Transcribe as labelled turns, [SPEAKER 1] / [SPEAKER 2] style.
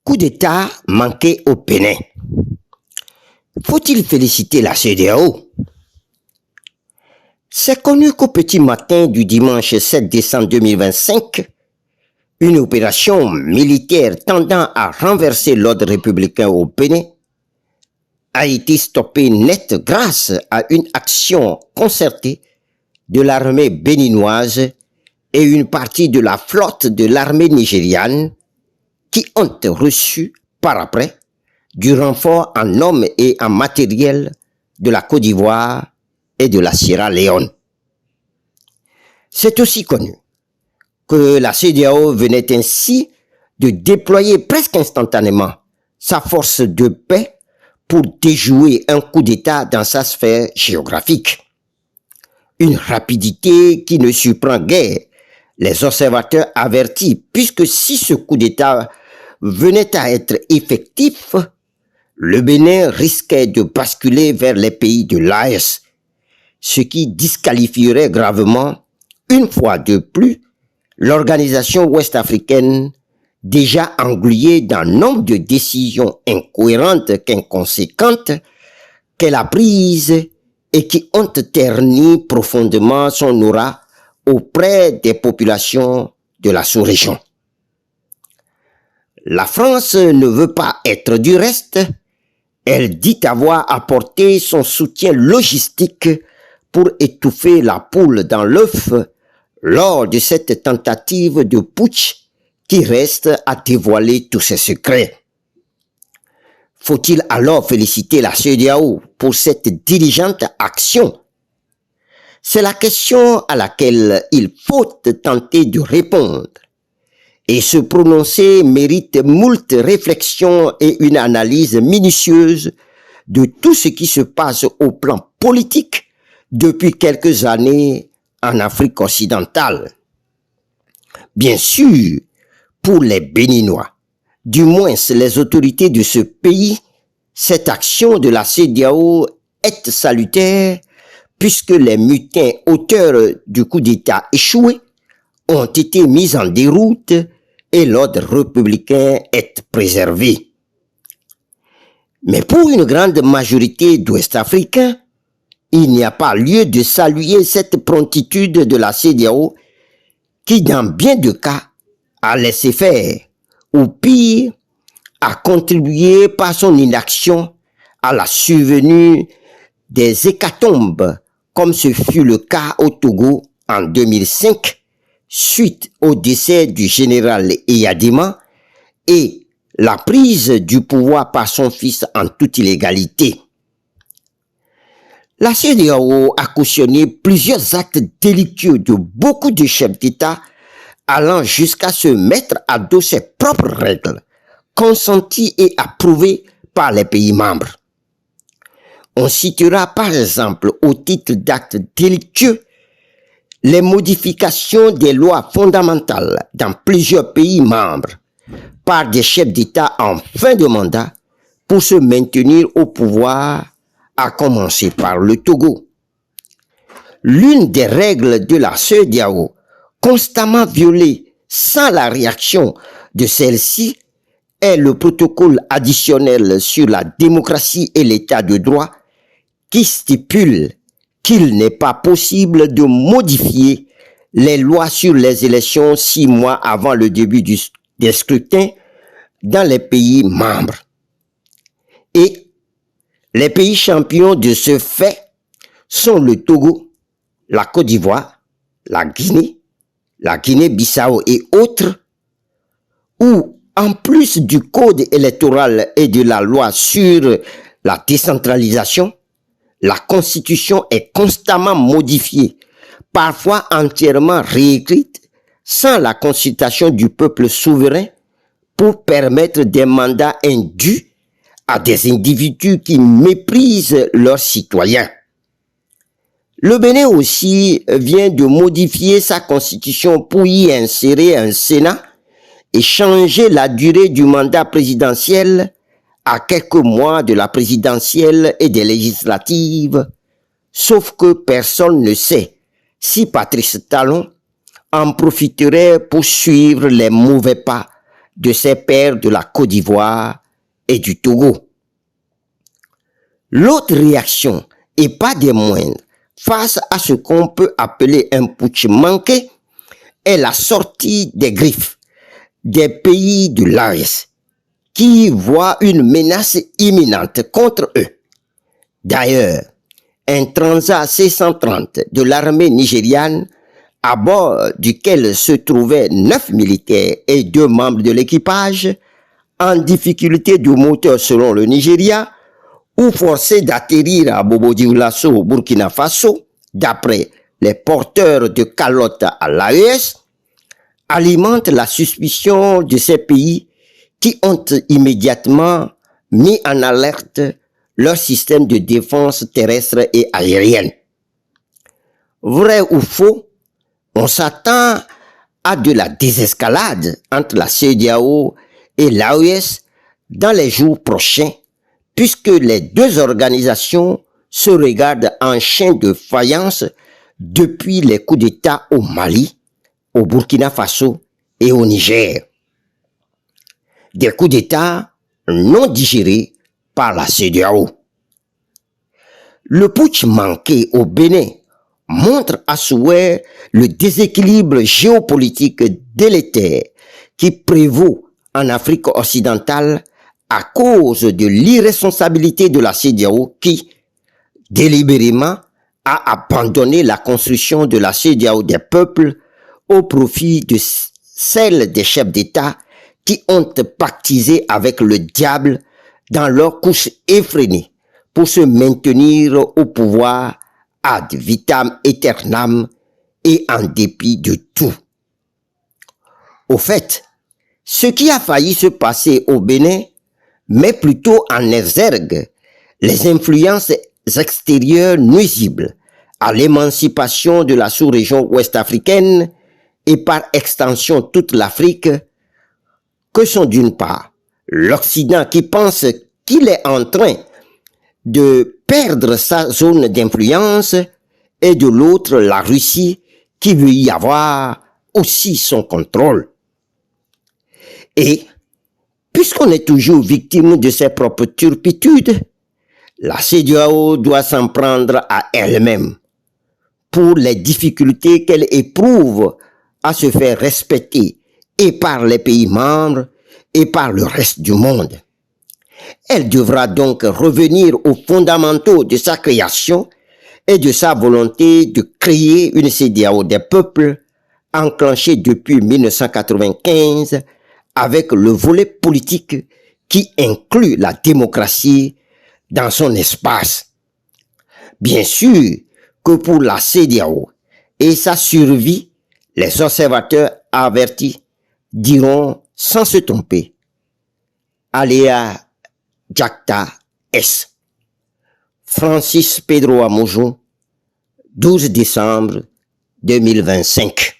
[SPEAKER 1] Coup d'État manqué au Bénin. Faut-il féliciter la CEDEAO? C'est connu qu'au petit matin du dimanche 7 décembre 2025, une opération militaire tendant à renverser l'ordre républicain au Bénin a été stoppée net grâce à une action concertée de l'armée béninoise et une partie de la flotte de l'armée nigériane qui ont reçu par après du renfort en hommes et en matériel de la Côte d'Ivoire et de la Sierra Leone. C'est aussi connu que la CEDEAO venait ainsi de déployer presque instantanément sa force de paix pour déjouer un coup d'État dans sa sphère géographique. Une rapidité qui ne surprend guère les observateurs avertis, puisque si ce coup d'État venait à être effectif, le Bénin risquait de basculer vers les pays de l'AES, ce qui disqualifierait gravement, une fois de plus, l'organisation ouest-africaine déjà engluée dans nombre de décisions incohérentes qu'inconséquentes qu'elle a prises et qui ont terni profondément son aura auprès des populations de la sous-région. La France ne veut pas être du reste. Elle dit avoir apporté son soutien logistique pour étouffer la poule dans l'œuf lors de cette tentative de putsch qui reste à dévoiler tous ses secrets. Faut-il alors féliciter la CEDEAO pour cette diligente action? C'est la question à laquelle il faut tenter de répondre. Et se prononcer mérite moult réflexions et une analyse minutieuse de tout ce qui se passe au plan politique depuis quelques années en Afrique occidentale. Bien sûr, pour les Béninois, du moins les autorités de ce pays, cette action de la CEDEAO est salutaire puisque les mutins auteurs du coup d'État échoué ont été mis en déroute et l'ordre républicain est préservé. Mais pour une grande majorité d'Ouest-Africains, il n'y a pas lieu de saluer cette promptitude de la CEDEAO qui, dans bien de cas, a laissé faire, ou pire, a contribué par son inaction à la survenue des hécatombes, comme ce fut le cas au Togo en 2005, suite au décès du général Eyadema et la prise du pouvoir par son fils en toute illégalité. La CEDEAO a cautionné plusieurs actes délictueux de beaucoup de chefs d'État allant jusqu'à se mettre à dos ses propres règles, consenties et approuvées par les pays membres. On citera par exemple au titre d'actes délictueux les modifications des lois fondamentales dans plusieurs pays membres par des chefs d'État en fin de mandat pour se maintenir au pouvoir, à commencer par le Togo. L'une des règles de la CEDEAO, constamment violée sans la réaction de celle-ci, est le protocole additionnel sur la démocratie et l'état de droit qui stipule qu'il n'est pas possible de modifier les lois sur les élections 6 mois avant le début des scrutins dans les pays membres. Et les pays champions de ce fait sont le Togo, la Côte d'Ivoire, la Guinée-Bissau et autres, où, en plus du code électoral et de la loi sur la décentralisation, la Constitution est constamment modifiée, parfois entièrement réécrite, sans la consultation du peuple souverain, pour permettre des mandats indus à des individus qui méprisent leurs citoyens. Le Bénin aussi vient de modifier sa constitution pour y insérer un Sénat et changer la durée du mandat présidentiel à quelques mois de la présidentielle et des législatives, sauf que personne ne sait si Patrice Talon en profiterait pour suivre les mauvais pas de ses pairs de la Côte d'Ivoire et du Togo. L'autre réaction, et pas des moindres, face à ce qu'on peut appeler un putsch manqué, est la sortie des griffes des pays de l'AES, qui voient une menace imminente contre eux. D'ailleurs, un Transat C-130 de l'armée nigériane, à bord duquel se trouvaient 9 militaires et 2 membres de l'équipage, en difficulté du moteur selon le Nigeria, ou forcé d'atterrir à Bobo-Dioulasso au Burkina Faso, d'après les porteurs de calottes à l'AES, alimente la suspicion de ces pays qui ont immédiatement mis en alerte leur système de défense terrestre et aérienne. Vrai ou faux, on s'attend à de la désescalade entre la CEDEAO et l'AES dans les jours prochains, puisque les deux organisations se regardent en chien de faïence depuis les coups d'État au Mali, au Burkina Faso et au Niger. Des coups d'État non digérés par la CEDEAO. Le putsch manqué au Bénin montre à souhait le déséquilibre géopolitique délétère qui prévaut en Afrique occidentale à cause de l'irresponsabilité de la CEDEAO qui, délibérément, a abandonné la construction de la CEDEAO des peuples au profit de celle des chefs d'État qui ont pactisé avec le diable dans leur couche effrénée pour se maintenir au pouvoir ad vitam aeternam et en dépit de tout. Au fait, ce qui a failli se passer au Bénin met plutôt en exergue les influences extérieures nuisibles à l'émancipation de la sous-région ouest-africaine et par extension toute l'Afrique, que sont d'une part l'Occident qui pense qu'il est en train de perdre sa zone d'influence et de l'autre la Russie qui veut y avoir aussi son contrôle. Et puisqu'on est toujours victime de ses propres turpitudes, la CEDEAO doit s'en prendre à elle-même pour les difficultés qu'elle éprouve à se faire respecter et par les pays membres et par le reste du monde. Elle devra donc revenir aux fondamentaux de sa création et de sa volonté de créer une CEDEAO des peuples enclenchée depuis 1995 avec le volet politique qui inclut la démocratie dans son espace. Bien sûr que pour la CEDEAO et sa survie, les observateurs avertis diront sans se tromper: Alea Jacta S. Francis Pedro Amojo, 12 décembre 2025.